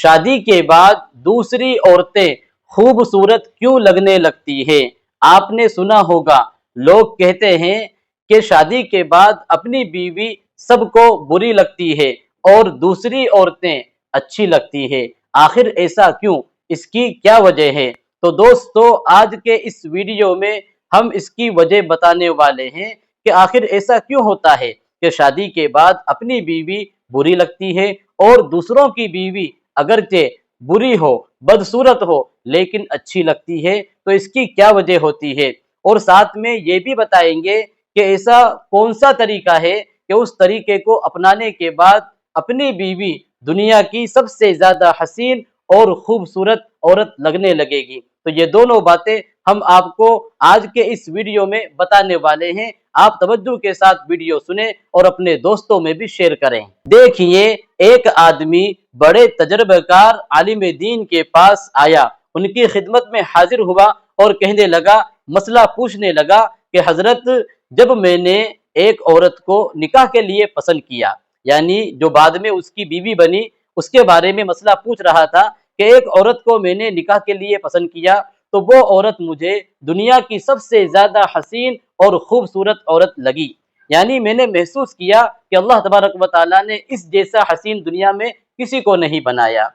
شادی کے بعد دوسری عورتیں خوبصورت کیوں لگنے لگتی ہے؟ آپ نے سنا ہوگا لوگ کہتے ہیں کہ شادی کے بعد اپنی بیوی سب کو بری لگتی ہے اور دوسری عورتیں اچھی لگتی ہے۔ آخر ایسا کیوں؟ اس کی کیا وجہ ہے؟ تو دوستو، آج کے اس ویڈیو میں ہم اس کی وجہ بتانے والے ہیں کہ آخر ایسا کیوں ہوتا ہے کہ شادی کے بعد اپنی بیوی بری لگتی ہے اور دوسروں کی بیوی اگرچہ بری ہو، بدصورت ہو، لیکن اچھی لگتی ہے۔ تو اس کی کیا وجہ ہوتی ہے؟ اور ساتھ میں یہ بھی بتائیں گے کہ ایسا کون سا طریقہ ہے کہ اس طریقے کو اپنانے کے بعد اپنی بیوی دنیا کی سب سے زیادہ حسین اور خوبصورت عورت لگنے لگے گی۔ تو یہ دونوں باتیں ہم آپ کو آج کے اس ویڈیو میں بتانے والے ہیں۔ آپ توجہ کے ساتھ ویڈیو سنیں اور اپنے دوستوں میں بھی شیئر کریں۔ دیکھیے، ایک آدمی بڑے تجربہ کار عالم دین کے پاس آیا، ان کی خدمت میں حاضر ہوا اور کہنے لگا، مسئلہ پوچھنے لگا کہ حضرت، جب میں نے ایک عورت کو نکاح کے لیے پسند کیا، یعنی جو بعد میں اس کی بیوی بنی، اس کے بارے میں مسئلہ پوچھ رہا تھا کہ ایک عورت کو میں نے نکاح کے لیے پسند کیا تو وہ عورت مجھے دنیا کی سب سے زیادہ حسین اور خوبصورت عورت لگی، یعنی میں نے محسوس کیا کہ اللہ تبارک و تعالیٰ نے اس جیسا حسین دنیا میں کسی کو نہیں بنایا۔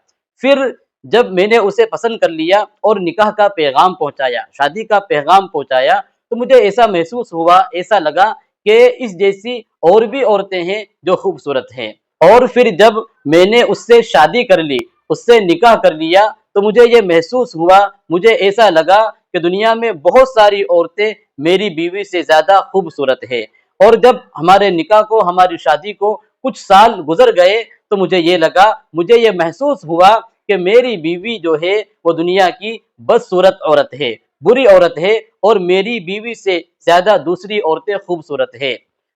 پھر جب میں نے اسے پسند کر لیا اور نکاح کا پیغام پہنچایا، شادی کا پیغام پہنچایا، تو مجھے ایسا محسوس ہوا، ایسا لگا کہ اس جیسی اور بھی عورتیں ہیں جو خوبصورت ہیں۔ اور پھر جب میں نے اس سے شادی کر لی، اس سے نکاح کر لیا، تو مجھے یہ محسوس ہوا، مجھے ایسا لگا کہ دنیا میں بہت ساری عورتیں میری بیوی سے زیادہ خوبصورت ہیں۔ اور جب ہمارے نکاح کو، ہماری شادی کو کچھ سال گزر گئے تو مجھے یہ لگا، مجھے یہ محسوس ہوا کہ میری بیوی جو ہے وہ دنیا کی بدصورت عورت ہے، بری عورت ہے، اور میری بیوی سے زیادہ دوسری عورتیں خوبصورت ہیں۔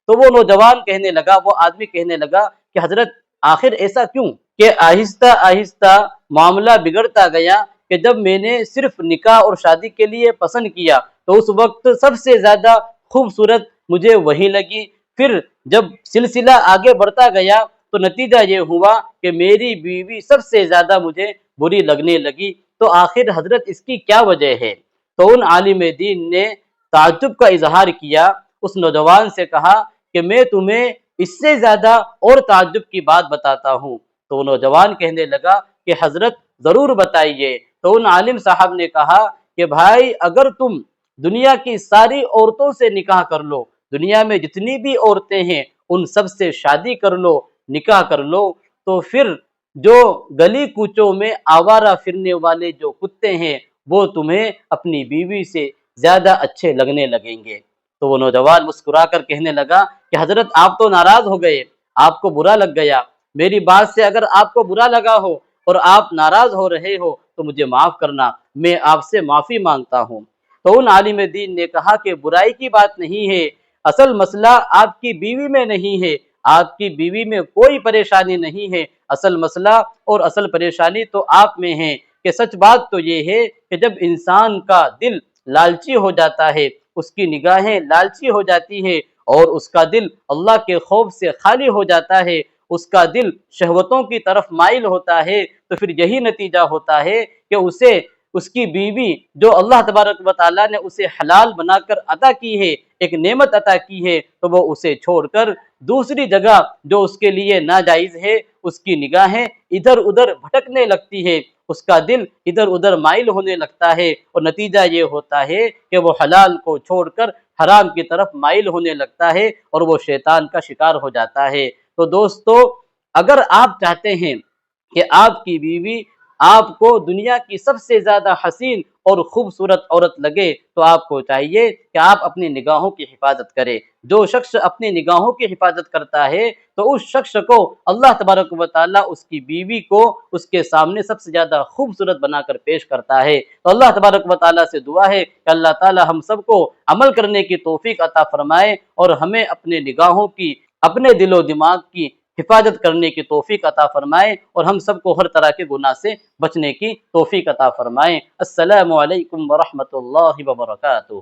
تو وہ نوجوان کہنے لگا، وہ آدمی کہنے لگا کہ حضرت، آخر ایسا کیوں؟ کہ آہستہ آہستہ معاملہ بگڑتا گیا کہ جب میں نے صرف نکاح اور شادی کے لیے پسند کیا تو اس وقت سب سے زیادہ خوبصورت مجھے وہی لگی۔ پھر جب سلسلہ آگے بڑھتا گیا تو نتیجہ یہ ہوا کہ میری بیوی سب سے زیادہ مجھے بری لگنے لگی۔ تو آخر حضرت اس کی کیا وجہ ہے؟ تو ان عالم دین نے تعجب کا اظہار کیا، اس نوجوان سے کہا کہ میں تمہیں اس سے زیادہ اور تعجب کی بات بتاتا ہوں۔ تو وہ نوجوان کہنے لگا کہ حضرت ضرور بتائیے۔ تو ان عالم صاحب نے کہا کہ بھائی، اگر تم دنیا کی ساری عورتوں سے نکاح کر لو، دنیا میں جتنی بھی عورتیں ہیں ان سب سے شادی کر لو، نکاح کر لو، تو پھر جو گلی کوچوں میں آوارہ پھرنے والے جو کتے ہیں وہ تمہیں اپنی بیوی سے زیادہ اچھے لگنے لگیں گے۔ تو وہ نوجوان مسکرا کر کہنے لگا کہ حضرت، آپ تو ناراض ہو گئے، آپ کو برا لگ گیا، میری بات سے اگر آپ کو برا لگا ہو اور آپ ناراض ہو رہے ہو تو مجھے معاف کرنا، میں آپ سے معافی مانگتا ہوں۔ تو ان عالم دین نے کہا کہ برائی کی بات نہیں ہے، اصل مسئلہ آپ کی بیوی میں نہیں ہے، آپ کی بیوی میں کوئی پریشانی نہیں ہے، اصل مسئلہ اور اصل پریشانی تو آپ میں ہے۔ کہ سچ بات تو یہ ہے کہ جب انسان کا دل لالچی ہو جاتا ہے، اس کی نگاہیں لالچی ہو جاتی ہے اور اس کا دل اللہ کے خوف سے خالی ہو جاتا ہے، اس کا دل شہوتوں کی طرف مائل ہوتا ہے، تو پھر یہی نتیجہ ہوتا ہے کہ اسے اس کی بیوی جو اللہ تبارک و تعالیٰ نے اسے حلال بنا کر عطا کی ہے، ایک نعمت عطا کی ہے، تو وہ اسے چھوڑ کر دوسری جگہ جو اس کے لیے ناجائز ہے، اس کی نگاہیں ادھر ادھر بھٹکنے لگتی ہے، اس کا دل ادھر ادھر مائل ہونے لگتا ہے، اور نتیجہ یہ ہوتا ہے کہ وہ حلال کو چھوڑ کر حرام کی طرف مائل ہونے لگتا ہے اور وہ شیطان کا شکار ہو جاتا ہے۔ تو دوستو، اگر آپ چاہتے ہیں کہ آپ کی بیوی آپ کو دنیا کی سب سے زیادہ حسین اور خوبصورت عورت لگے تو آپ کو چاہیے کہ آپ اپنی نگاہوں کی حفاظت کریں۔ جو شخص اپنی نگاہوں کی حفاظت کرتا ہے تو اس شخص کو اللہ تبارک و تعالیٰ اس کی بیوی کو اس کے سامنے سب سے زیادہ خوبصورت بنا کر پیش کرتا ہے۔ تو اللہ تبارک و تعالیٰ سے دعا ہے کہ اللہ تعالیٰ ہم سب کو عمل کرنے کی توفیق عطا فرمائے اور ہمیں اپنے نگاہوں کی، اپنے دل و دماغ کی حفاظت کرنے کی توفیق عطا فرمائے اور ہم سب کو ہر طرح کے گناہ سے بچنے کی توفیق عطا فرمائے۔ السلام علیکم ورحمۃ اللہ وبرکاتہ۔